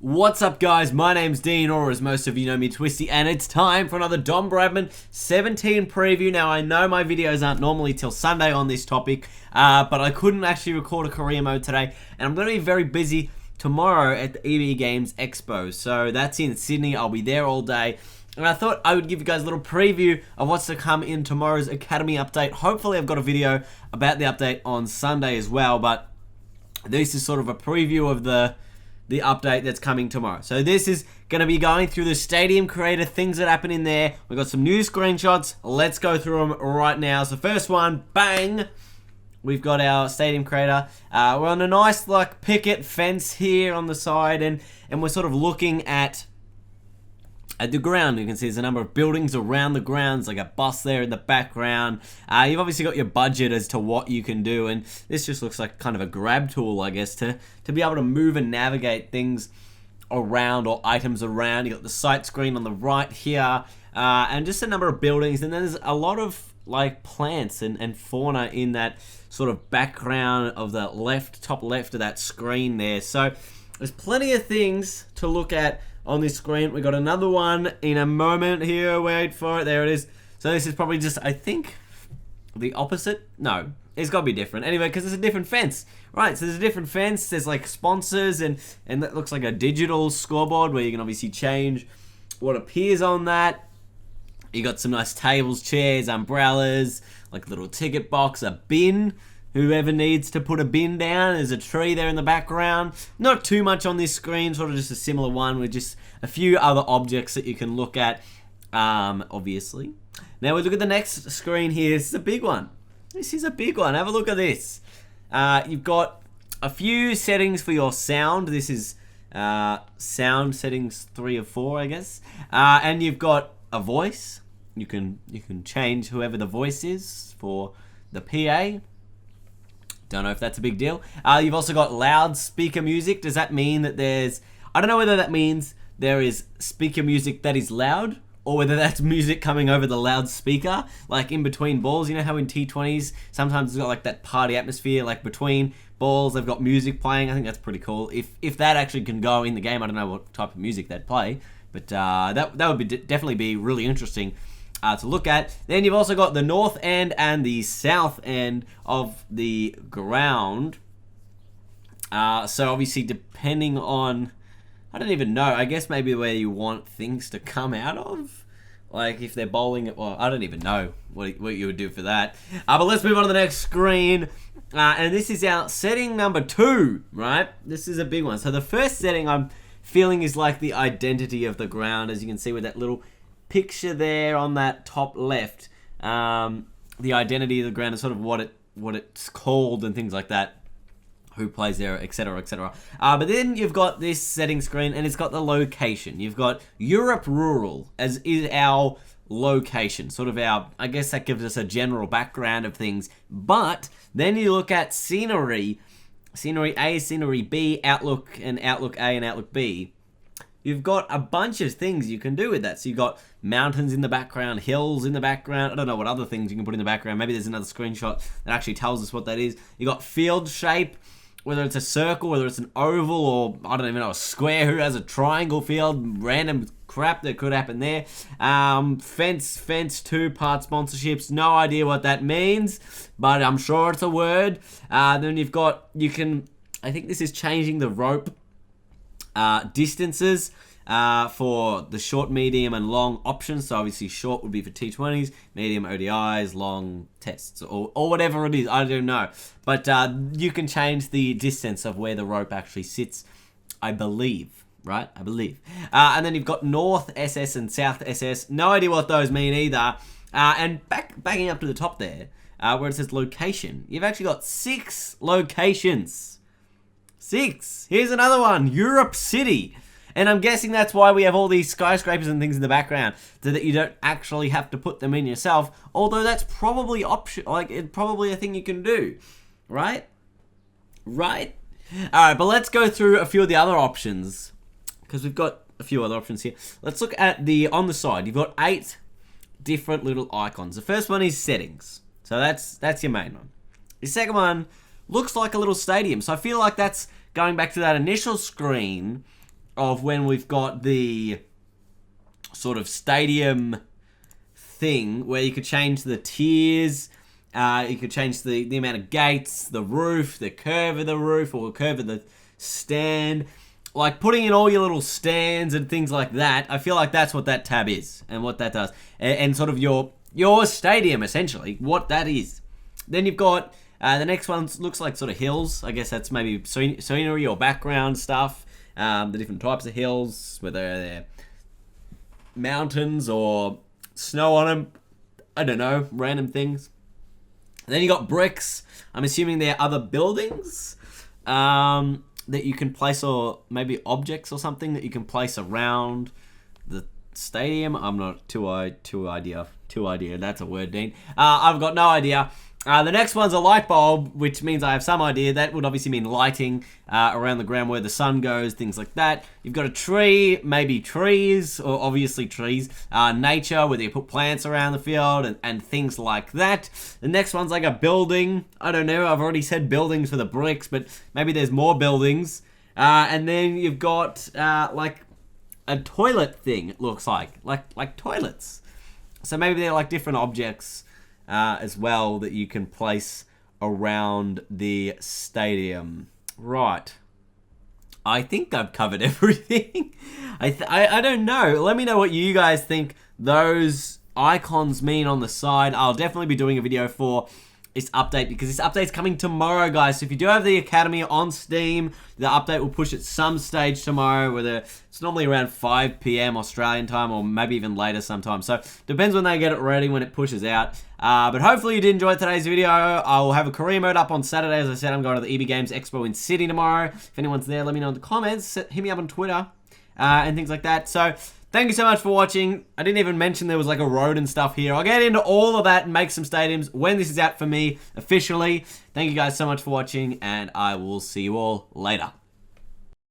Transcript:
What's up, guys? My name's Dean, or as most of you know me, Twisty, and it's time for another Bradman 17 preview. Now, I know my videos aren't normally till Sunday on this topic, but I couldn't actually record a career mode today, and I'm going to be very busy tomorrow at the EB Games Expo. So that's in Sydney. I'll be there all day. And I thought I would give you guys a little preview of what's to come in tomorrow's Academy update. Hopefully, I've got a video about the update on Sunday as well, but this is sort of a preview of the update that's coming tomorrow. So this is going to be going through the Stadium Creator, things that happen in there. We've got some new screenshots. Let's go through them right now. So first one, bang! We've got our Stadium Creator. We're on a nice like picket fence here on the side, and we're sort of looking at the ground. You can see there's a number of buildings around the grounds, like a bus there in the background. You've obviously got your budget as to what you can do, and this just looks like kind of a grab tool, I guess, to be able to move and navigate things around or items around. You got the site screen on the right here, and just a number of buildings, and then there's a lot of like plants and fauna in that sort of background of the top left of that screen there. So there's plenty of things to look at on this screen. We got another one in a moment here. Wait for it. There it is. So this is probably just, I think, the opposite. No, it's got to be different. Anyway, because it's a different fence. Right, so there's a different fence. There's like sponsors, and that looks like a digital scoreboard where you can obviously change what appears on that. You got some nice tables, chairs, umbrellas, like a little ticket box, a bin. Whoever needs to put a bin down, there's a tree there in the background. Not too much on this screen, sort of just a similar one with just a few other objects that you can look at, obviously. Now we look at the next screen here. This is a big one. This is a big one. Have a look at this. You've got a few settings for your sound. This is sound settings 3 or 4, I guess. And you've got a voice. You can change whoever the voice is for the PA. Don't know if that's a big deal. You've also got loudspeaker music. Does that mean that there's... I don't know whether that means there is speaker music that is loud, or whether that's music coming over the loudspeaker, like in between balls. You know how in T20s, sometimes it's got like that party atmosphere, like between balls, they've got music playing. I think that's pretty cool. If that actually can go in the game, I don't know what type of music they'd play, but that would be definitely be really interesting to look at. Then you've also got the north end and the south end of the ground. So obviously, depending on, I don't even know, I guess maybe where you want things to come out of. Like if they're bowling it, well, I don't even know what you would do for that. But let's move on to the next screen. And this is our setting number 2, right? This is a big one. So the first setting I'm feeling is like the identity of the ground, as you can see with that little picture there on that top left. The identity of the ground is sort of what it's called and things like that, who plays there, etc, etc. But then you've got this setting screen, and it's got the location. You've got Europe Rural as is our location, sort of our, I guess that gives us a general background of things. But then you look at scenery A, scenery B, Outlook, and Outlook A and Outlook B. You've got a bunch of things you can do with that. So you've got mountains in the background, hills in the background. I don't know what other things you can put in the background. Maybe there's another screenshot that actually tells us what that is. You've got field shape, whether it's a circle, whether it's an oval, or I don't even know, a square who has a triangle field. Random crap that could happen there. Fence 2 part sponsorships. No idea what that means, but I'm sure it's a word. Then you've got, I think this is changing the rope distances for the short, medium, and long options. So obviously short would be for T20s, medium ODIs, long tests, or whatever it is. I don't know. But you can change the distance of where the rope actually sits, I believe. Right? I believe. And then you've got North SS and South SS. No idea what those mean either. And backing up to the top there, where it says location, you've actually got 6 locations. 6. Here's another one. Europe City. And I'm guessing that's why we have all these skyscrapers and things in the background, so that you don't actually have to put them in yourself. Although that's probably probably a thing you can do. Right? Alright, but let's go through a few of the other options, because we've got a few other options here. Let's look at on the side. You've got 8 different little icons. The first one is settings. So that's your main one. The second one looks like a little stadium. So I feel like that's going back to that initial screen of when we've got the sort of stadium thing where you could change the tiers, you could change the amount of gates, the roof, the curve of the roof, or the curve of the stand. Like putting in all your little stands and things like that. I feel like that's what that tab is and what that does. And sort of your stadium, essentially, what that is. Then you've got, the next one looks like sort of hills. I guess that's maybe scenery or background stuff. The different types of hills, whether they're mountains or snow on them. I don't know, random things. And then you got bricks. I'm assuming they're other buildings that you can place, or maybe objects or something that you can place around the stadium. I'm not too idea. That's a word, Dean. I've got no idea. The next one's a light bulb, which means I have some idea. That would obviously mean lighting around the ground where the sun goes, things like that. You've got a tree, maybe trees, or obviously trees. Nature, whether you put plants around the field and things like that. The next one's like a building. I don't know, I've already said buildings for the bricks, but maybe there's more buildings. And then you've got like a toilet thing, it looks like toilets. So maybe they're like different objects as well that you can place around the stadium. Right. I think I've covered everything. I don't know. Let me know what you guys think those icons mean on the side. I'll definitely be doing a video for this update because this update's coming tomorrow, guys. So if you do have the Academy on Steam, the update will push at some stage tomorrow, whether it's normally around 5 p.m. Australian time or maybe even later sometime. So depends when they get it ready, when it pushes out. But hopefully you did enjoy today's video. I will have a career mode up on Saturday. As I said, I'm going to the EB Games Expo in Sydney tomorrow. If anyone's there, let me know in the comments. Hit me up on Twitter and things like that. So thank you so much for watching. I didn't even mention there was like a road and stuff here. I'll get into all of that and make some stadiums when this is out for me officially. Thank you guys so much for watching, and I will see you all later.